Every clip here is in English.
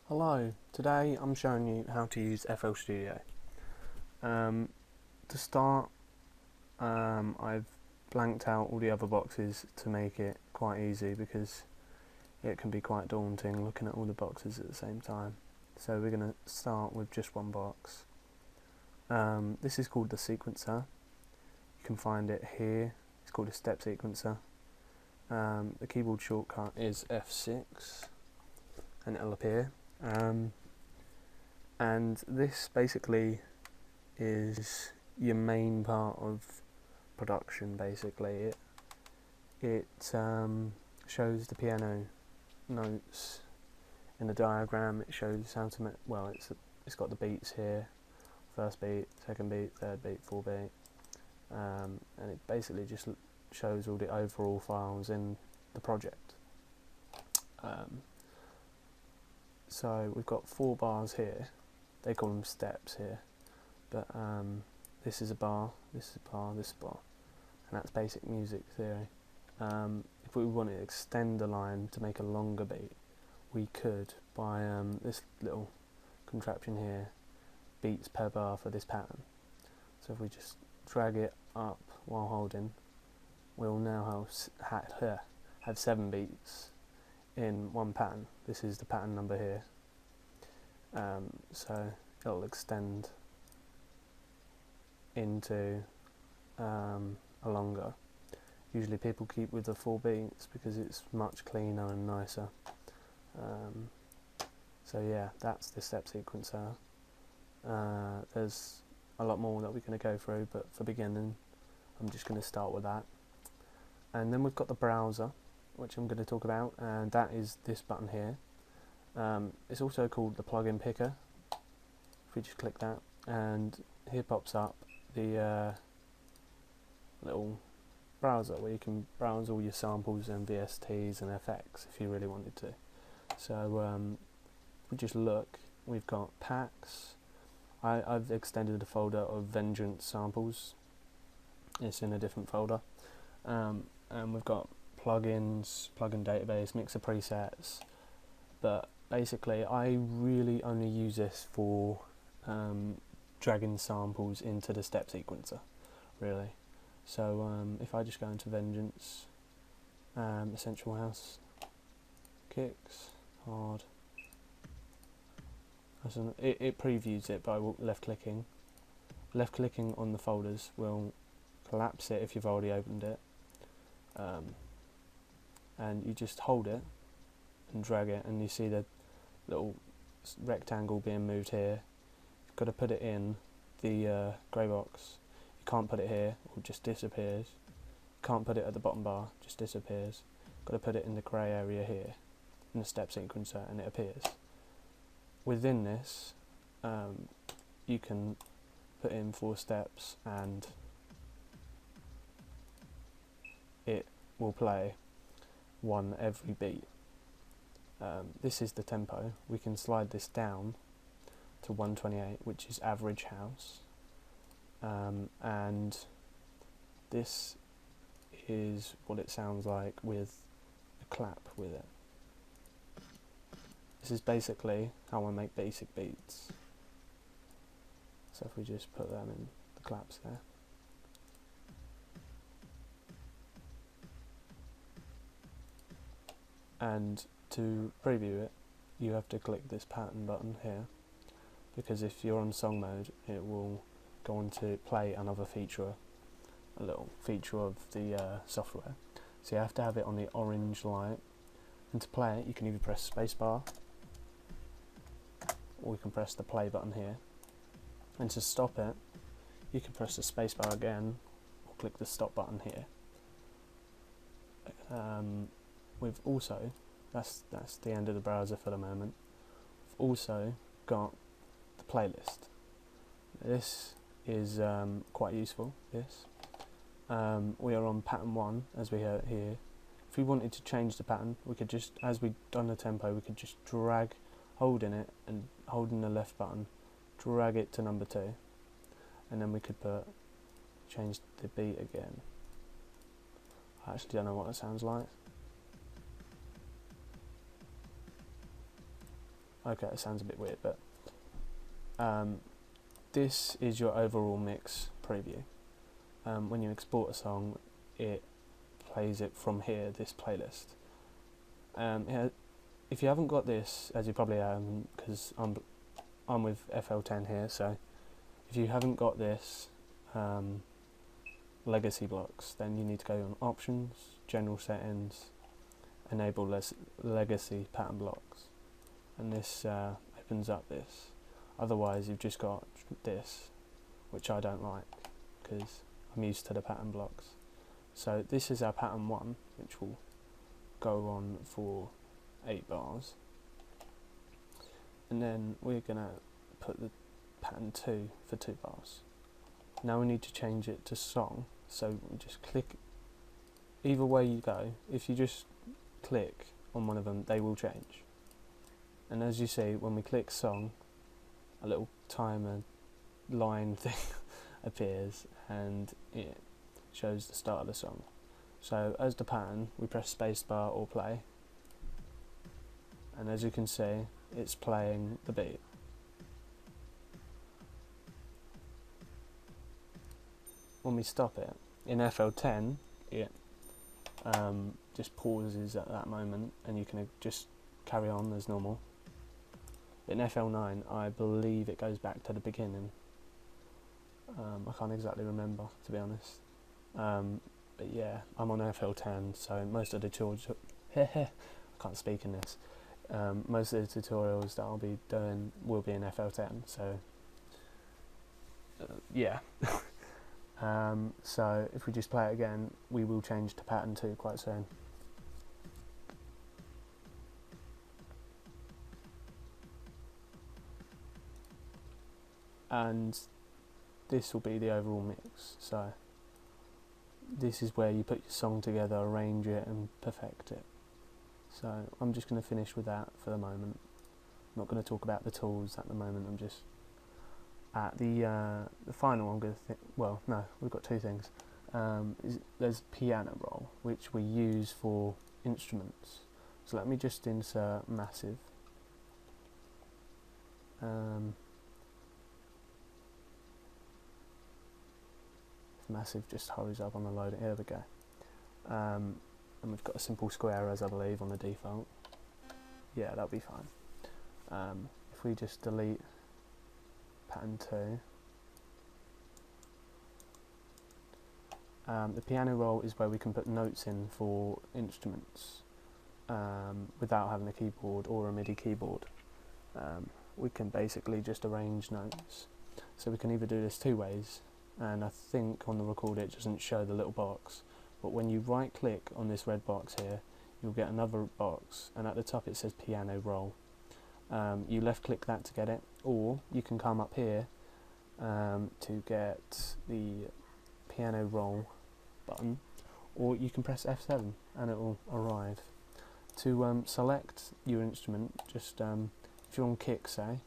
Hello, today I'm showing you how to use FL Studio. To start, I've blanked out all the other boxes to make it quite easy because it can be quite daunting looking at all the boxes at the same time. So we're going to start with just one box. This is called the sequencer. You can find it here. It's called a step sequencer. The keyboard shortcut is F6 and it'll appear. And this basically is your main part of production. Basically, it shows the piano notes in the diagram. It shows how to make. Well, it's got the beats here: first beat, second beat, third beat, fourth beat, and it basically just shows all the overall files in the project. So we've got 4 bars here. They call them steps here, but this is a bar, this is a bar, this is a bar, and that's basic music theory. If we want to extend the line to make a longer beat, we could by this little contraption here, beats per bar for this pattern. So if we just drag it up while holding, we'll now have 7 beats in one pattern. This is the pattern number here, so it'll extend into a longer. Usually people keep with the 4 beats because it's much cleaner and nicer. So yeah, that's the step sequencer. There's a lot more that we're going to go through, but for beginning I'm just going to start with that. And then we've got the browser, which I'm going to talk about, and that is this button here. It's also called the plugin picker. If we just click that, and here pops up the little browser where you can browse all your samples and VSTs and FX if you really wanted to. So if we just look, we've got packs. I've extended a folder of Vengeance samples. It's in a different folder, and we've got plugins, plugin database, mixer presets, but basically I really only use this for dragging samples into the step sequencer, really. So if I just go into Vengeance, Essential House, kicks, hard, it previews it by left clicking. Left clicking on the folders will collapse it if you've already opened it. And you just hold it and drag it, and you see the little rectangle being moved here. You've got to put it in the grey box. You can't put it here, or it just disappears. You can't put it at the bottom bar, just disappears. Got to put it in the grey area here, in the step sequencer, and it appears. Within this, you can put in 4 steps, and it will play one every beat. This is the tempo. We can slide this down to 128, which is average house, and this is what it sounds like with a clap with it. This is basically how I make basic beats. So if we just put them in the claps there. And to preview it, you have to click this pattern button here, because if you're on song mode, it will go on to play another feature, a little feature of the software. So you have to have it on the orange light, and to play it you can either press spacebar, or you can press the play button here, and to stop it you can press the spacebar again, or click the stop button here. We've also, that's the end of the browser for the moment. We've also got the playlist. This is quite useful. We are on pattern 1, as we have here. If we wanted to change the pattern, we could just, as we've done the tempo, we could just drag, holding it and holding the left button, drag it to number 2, and then we could change the beat again. I actually don't know what that sounds like. Okay, it sounds a bit weird, but this is your overall mix preview. When you export a song, it plays it from here, this playlist. If you haven't got this, as you probably haven't, because I'm with FL10 here, so if you haven't got this legacy blocks, then you need to go on Options, General Settings, Enable Legacy Pattern Blocks, and this opens up this. Otherwise you've just got this, which I don't like because I'm used to the pattern blocks. So this is our pattern 1, which will go on for 8 bars, and then we're going to put the pattern 2 for 2 bars. Now we need to change it to song, so we just click, either way you go, if you just click on one of them, they will change. And as you see, when we click song, a little timer line thing appears and it shows the start of the song. So as the pattern, we press spacebar or play, and as you can see, it's playing the beat. When we stop it, in FL10, it just pauses at that moment and you can just carry on as normal. In FL9, I believe it goes back to the beginning. I can't exactly remember, to be honest. But yeah, I'm on FL10, so most of the tutorials, I can't speak in this. Most of the tutorials that I'll be doing will be in FL10, so yeah. So if we just play it again, we will change to pattern 2 quite soon. And this will be the overall mix. So this is where you put your song together, arrange it and perfect it. So I'm just going to finish with that for the moment. I'm not going to talk about the tools at the moment. I'm just at the final. I'm going to well, no, we've got 2 things. There's piano roll, which we use for instruments. So let me just insert massive. Massive just hurries up on the load. Here we go. And we've got a simple square, as I believe, on the default. Yeah, that'll be fine. If we just delete pattern 2, the piano roll is where we can put notes in for instruments without having a keyboard or a MIDI keyboard. We can basically just arrange notes. So we can either do this 2 ways. And I think on the record it doesn't show the little box, but when you right click on this red box here, you'll get another box, and at the top it says piano roll. You left click that to get it, or you can come up here to get the piano roll button, or you can press F7 and it will arrive. To select your instrument, just if you're on kick, say,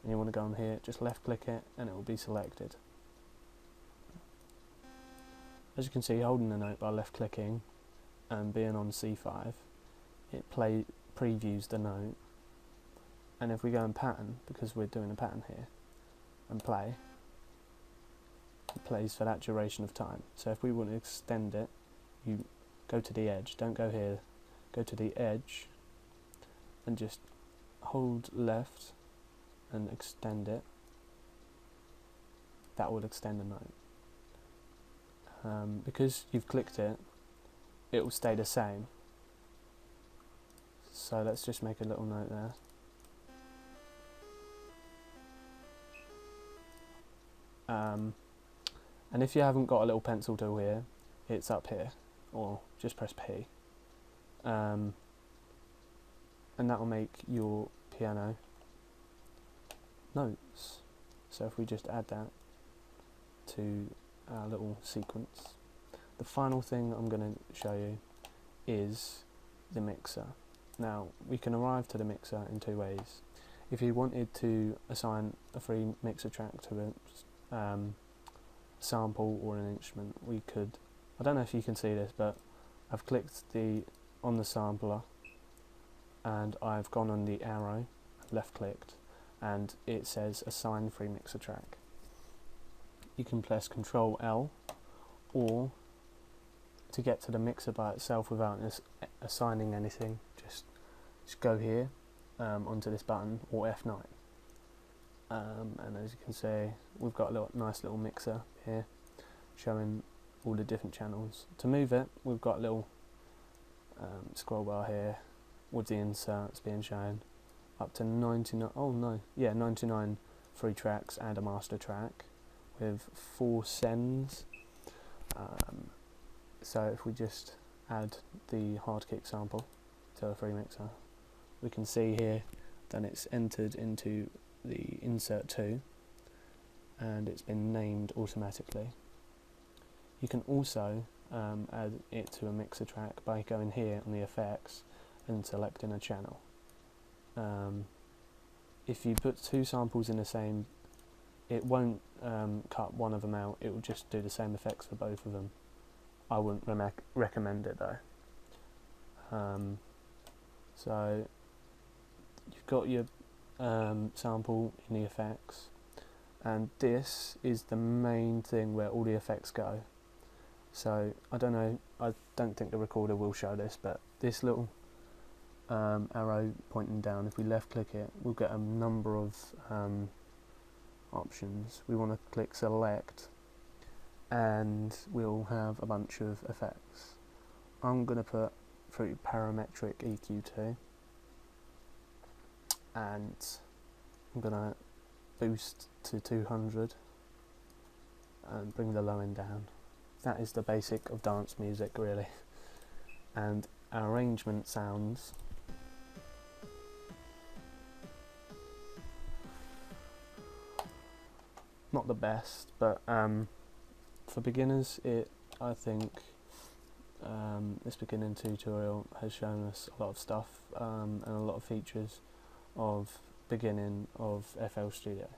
and you want to go on here, just left click it and it will be selected. As you can see, holding the note by left clicking and being on C5, it previews the note, and if we go in pattern, because we're doing a pattern here, and play, it plays for that duration of time. So if we want to extend it, you go to the edge, don't go here, go to the edge and just hold left and extend it. That will extend the note. Because you've clicked it, it will stay the same. So let's just make a little note there. And if you haven't got a little pencil tool here, it's up here, or just press P. And that will make your piano notes. So if we just add that to our little sequence. The final thing I'm going to show you is the mixer. Now we can arrive to the mixer in 2 ways. If you wanted to assign a free mixer track to a sample or an instrument, we could. I don't know if you can see this, but I've clicked on the sampler and I've gone on the arrow left clicked, and it says assign free mixer track. You can press Control L, or to get to the mixer by itself without assigning anything, just go here onto this button, or F9. And as you can see, we've got a nice little mixer here showing all the different channels. To move it, we've got a little scroll bar here with the inserts being shown up to 99 free tracks and a master track with 4 sends. So if we just add the hard kick sample to the free mixer, we can see here that it's entered into the insert 2 and it's been named automatically. You can also add it to a mixer track by going here on the effects and selecting a channel. If you put 2 samples in the same, it won't cut one of them out, it will just do the same effects for both of them. I wouldn't recommend it though. So you've got your sample in the effects, and this is the main thing where all the effects go. So I don't think the recorder will show this, but this little arrow pointing down, if we left click it, we'll get a number of options. We want to click select and we'll have a bunch of effects. I'm going to put through parametric EQ2, and I'm going to boost to 200 and bring the low end down. That is the basic of dance music really, and our arrangement sounds not the best, but for beginners, I think this beginning tutorial has shown us a lot of stuff and a lot of features of beginning of FL Studio.